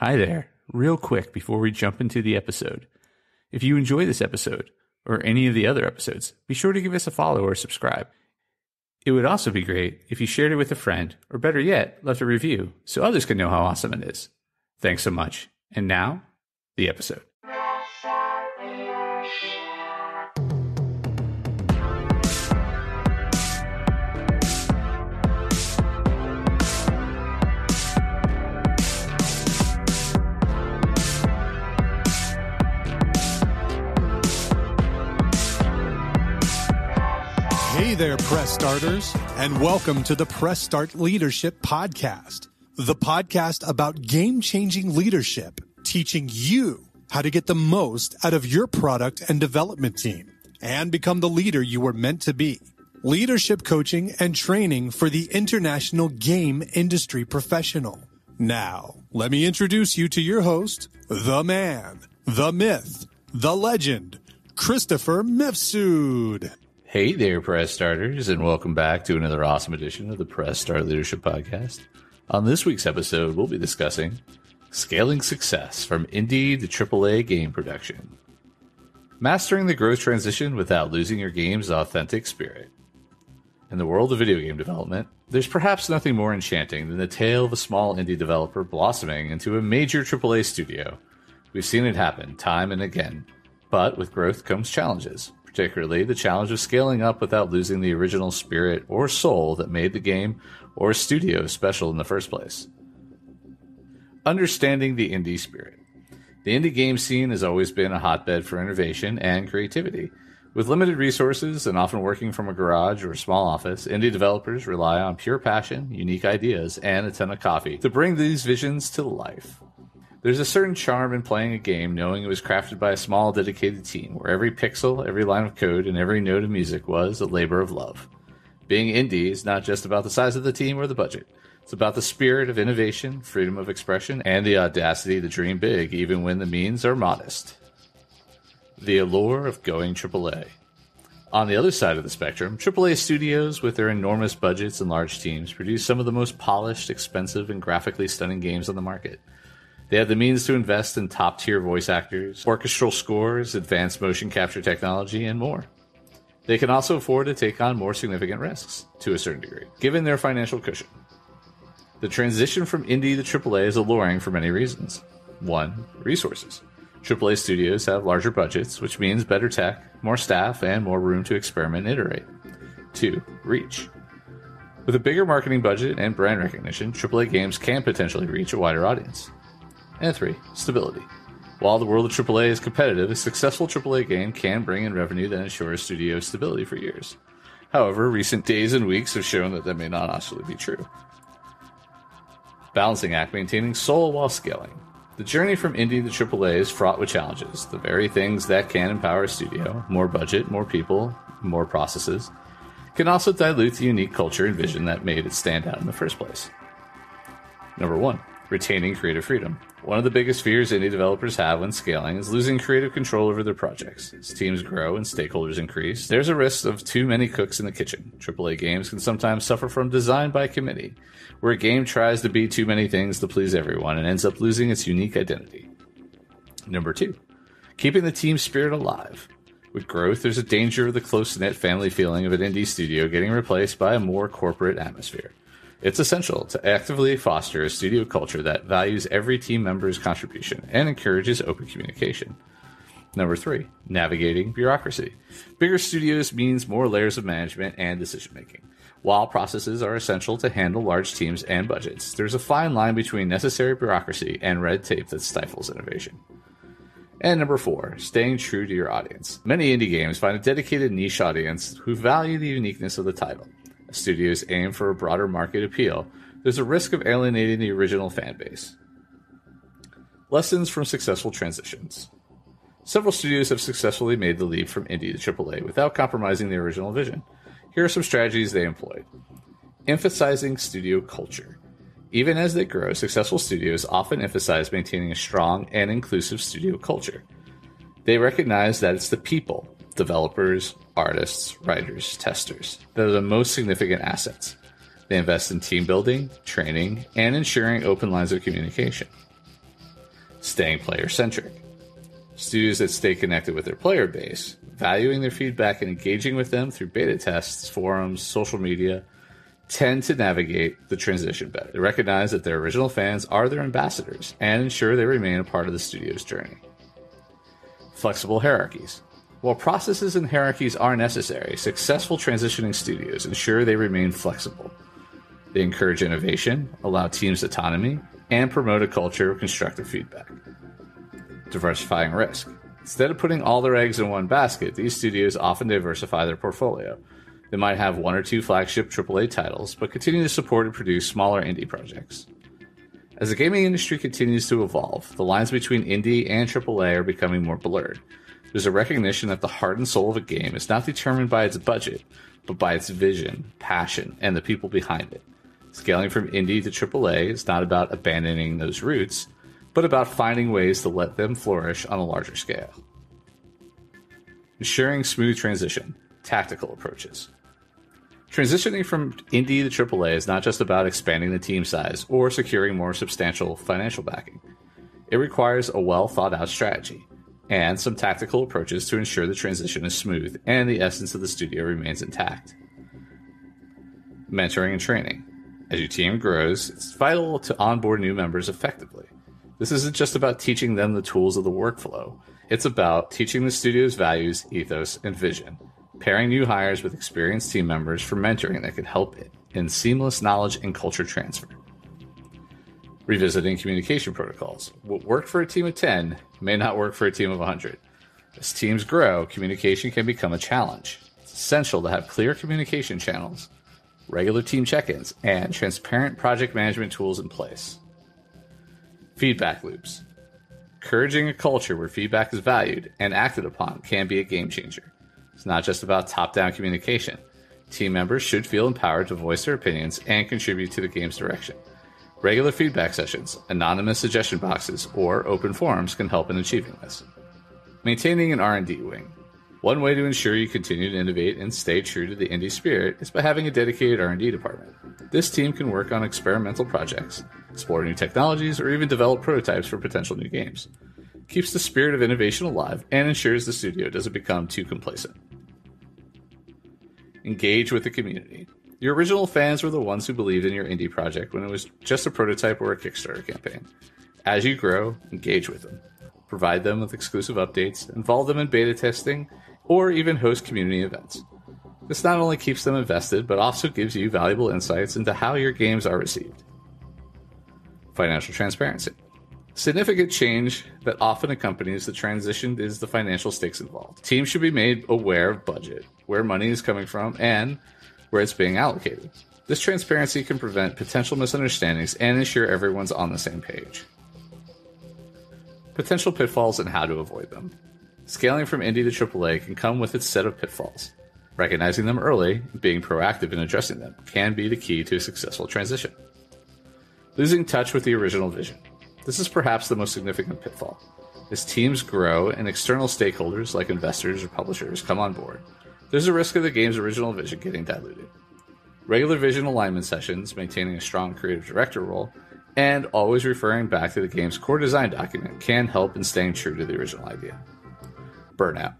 Hi there. Real quick before we jump into the episode. If you enjoy this episode, or any of the other episodes, be sure to give us a follow or subscribe. It would also be great if you shared it with a friend, or better yet, left a review so others can know how awesome it is. Thanks so much. And now, the episode. Hey there, Press Starters, and welcome to the Press Start Leadership Podcast, the podcast about game-changing leadership, teaching you how to get the most out of your product and development team and become the leader you were meant to be. Leadership coaching and training for the international game industry professional. Now, let me introduce you to your host, the man, the myth, the legend, Christopher Mifsud. Hey there, Press Starters, and welcome back to another awesome edition of the Press Start Leadership Podcast. On this week's episode, we'll be discussing scaling success from indie to AAA game production, mastering the growth transition without losing your game's authentic spirit. In the world of video game development, there's perhaps nothing more enchanting than the tale of a small indie developer blossoming into a major AAA studio. We've seen it happen time and again, but with growth comes challenges. Particularly the challenge of scaling up without losing the original spirit or soul that made the game or studio special in the first place. Understanding the indie spirit. The indie game scene has always been a hotbed for innovation and creativity. With limited resources and often working from a garage or a small office, indie developers rely on pure passion, unique ideas, and a ton of coffee to bring these visions to life. There's a certain charm in playing a game knowing it was crafted by a small, dedicated team, where every pixel, every line of code, and every note of music was a labor of love. Being indie is not just about the size of the team or the budget. It's about the spirit of innovation, freedom of expression, and the audacity to dream big, even when the means are modest. The allure of going AAA. On the other side of the spectrum, AAA studios, with their enormous budgets and large teams, produce some of the most polished, expensive, and graphically stunning games on the market. They have the means to invest in top-tier voice actors, orchestral scores, advanced motion capture technology, and more. They can also afford to take on more significant risks, to a certain degree, given their financial cushion. The transition from indie to AAA is alluring for many reasons. 1. Resources. AAA studios have larger budgets, which means better tech, more staff, and more room to experiment and iterate. 2. Reach. With a bigger marketing budget and brand recognition, AAA games can potentially reach a wider audience. And 3. Stability. While the world of AAA is competitive, a successful AAA game can bring in revenue that ensures studio stability for years. However, recent days and weeks have shown that may not actually be true. Balancing act, maintaining soul while scaling. The journey from indie to AAA is fraught with challenges, the very things that can empower a studio, more budget, more people, more processes, can also dilute the unique culture and vision that made it stand out in the first place. Number 1. Retaining creative freedom. One of the biggest fears indie developers have when scaling is losing creative control over their projects. As teams grow and stakeholders increase, there's a risk of too many cooks in the kitchen. AAA games can sometimes suffer from design by committee, where a game tries to be too many things to please everyone and ends up losing its unique identity. Number 2. Keeping the team spirit alive. With growth, there's a danger of the close-knit family feeling of an indie studio getting replaced by a more corporate atmosphere. It's essential to actively foster a studio culture that values every team member's contribution and encourages open communication. Number 3, navigating bureaucracy. Bigger studios means more layers of management and decision-making. While processes are essential to handle large teams and budgets, there's a fine line between necessary bureaucracy and red tape that stifles innovation. And number 4, staying true to your audience. Many indie games find a dedicated niche audience who value the uniqueness of the title. As studios aim for a broader market appeal, there's a risk of alienating the original fan base. Lessons from successful transitions. Several studios have successfully made the leap from indie to AAA without compromising the original vision. Here are some strategies they employed. Emphasizing studio culture. Even as they grow, successful studios often emphasize maintaining a strong and inclusive studio culture. They recognize that it's the people, developers, artists, writers, testers, that are the most significant assets. They invest in team building, training, and ensuring open lines of communication. Staying player-centric. Studios that stay connected with their player base, valuing their feedback and engaging with them through beta tests, forums, social media, tend to navigate the transition better. They recognize that their original fans are their ambassadors and ensure they remain a part of the studio's journey. Flexible hierarchies. While processes and hierarchies are necessary, successful transitioning studios ensure they remain flexible. They encourage innovation, allow teams autonomy, and promote a culture of constructive feedback. Diversifying risk. Instead of putting all their eggs in one basket, these studios often diversify their portfolio. They might have 1 or 2 flagship AAA titles, but continue to support and produce smaller indie projects. As the gaming industry continues to evolve, the lines between indie and AAA are becoming more blurred. There's a recognition that the heart and soul of a game is not determined by its budget, but by its vision, passion, and the people behind it. Scaling from indie to AAA is not about abandoning those roots, but about finding ways to let them flourish on a larger scale. Ensuring smooth transition, tactical approaches. Transitioning from indie to AAA is not just about expanding the team size or securing more substantial financial backing. It requires a well-thought-out strategy and some tactical approaches to ensure the transition is smooth and the essence of the studio remains intact. Mentoring and training. As your team grows, it's vital to onboard new members effectively. This isn't just about teaching them the tools of the workflow. It's about teaching the studio's values, ethos, and vision, pairing new hires with experienced team members for mentoring that can help in seamless knowledge and culture transfer. Revisiting communication protocols. What worked for a team of 10 may not work for a team of 100. As teams grow, communication can become a challenge. It's essential to have clear communication channels, regular team check-ins, and transparent project management tools in place. Feedback loops. Encouraging a culture where feedback is valued and acted upon can be a game changer. It's not just about top-down communication. Team members should feel empowered to voice their opinions and contribute to the game's direction. Regular feedback sessions, anonymous suggestion boxes, or open forums can help in achieving this. Maintaining an R&D wing. One way to ensure you continue to innovate and stay true to the indie spirit is by having a dedicated R&D department. This team can work on experimental projects, explore new technologies, or even develop prototypes for potential new games. It keeps the spirit of innovation alive and ensures the studio doesn't become too complacent. Engage with the community. Your original fans were the ones who believed in your indie project when it was just a prototype or a Kickstarter campaign. As you grow, engage with them. Provide them with exclusive updates, involve them in beta testing, or even host community events. This not only keeps them invested, but also gives you valuable insights into how your games are received. Financial transparency. Significant change that often accompanies the transition is the financial stakes involved. Teams should be made aware of budget, where money is coming from, and where it's being allocated. This transparency can prevent potential misunderstandings and ensure everyone's on the same page. Potential pitfalls and how to avoid them. Scaling from indie to AAA can come with its set of pitfalls. Recognizing them early and being proactive in addressing them can be the key to a successful transition. Losing touch with the original vision. This is perhaps the most significant pitfall. As teams grow and external stakeholders like investors or publishers come on board, there's a risk of the game's original vision getting diluted. Regular vision alignment sessions, maintaining a strong creative director role, and always referring back to the game's core design document can help in staying true to the original idea. Burnout.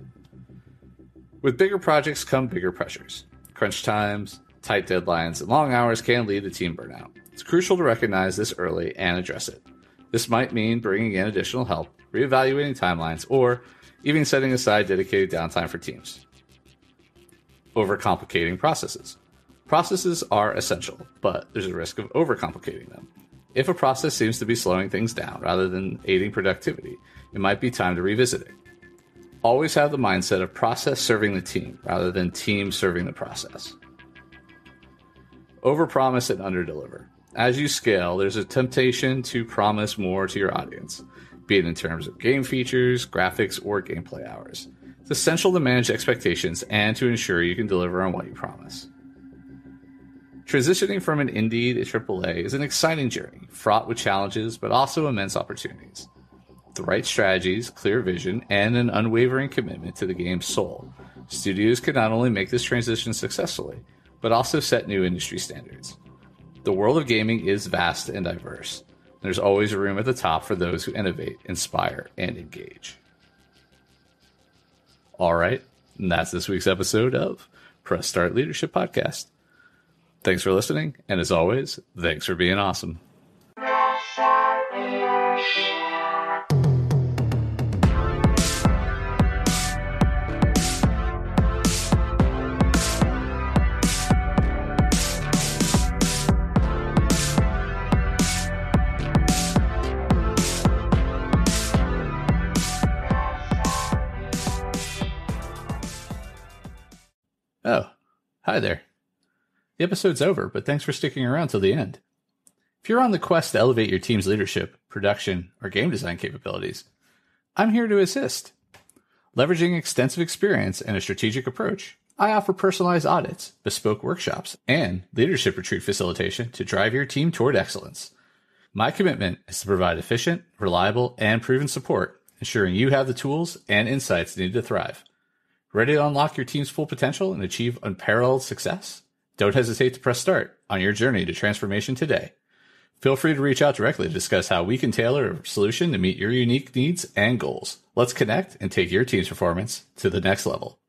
With bigger projects come bigger pressures. Crunch times, tight deadlines, and long hours can lead to team burnout. It's crucial to recognize this early and address it. This might mean bringing in additional help, reevaluating timelines, or even setting aside dedicated downtime for teams. Overcomplicating processes. Processes are essential, but there's a risk of overcomplicating them. If a process seems to be slowing things down rather than aiding productivity, it might be time to revisit it. Always have the mindset of process serving the team rather than team serving the process. Overpromise and underdeliver. As you scale, there's a temptation to promise more to your audience, be it in terms of game features, graphics, or gameplay hours. It's essential to manage expectations and to ensure you can deliver on what you promise. Transitioning from an indie to AAA is an exciting journey, fraught with challenges, but also immense opportunities. With the right strategies, clear vision, and an unwavering commitment to the game's soul, studios can not only make this transition successfully, but also set new industry standards. The world of gaming is vast and diverse. There's always room at the top for those who innovate, inspire, and engage. All right, and that's this week's episode of Press Start Leadership Podcast. Thanks for listening, and as always, thanks for being awesome. Oh, hi there. The episode's over, but thanks for sticking around till the end. If you're on the quest to elevate your team's leadership, production, or game design capabilities, I'm here to assist. Leveraging extensive experience and a strategic approach, I offer personalized audits, bespoke workshops, and leadership retreat facilitation to drive your team toward excellence. My commitment is to provide efficient, reliable, and proven support, ensuring you have the tools and insights needed to thrive. Ready to unlock your team's full potential and achieve unparalleled success? Don't hesitate to press start on your journey to transformation today. Feel free to reach out directly to discuss how we can tailor a solution to meet your unique needs and goals. Let's connect and take your team's performance to the next level.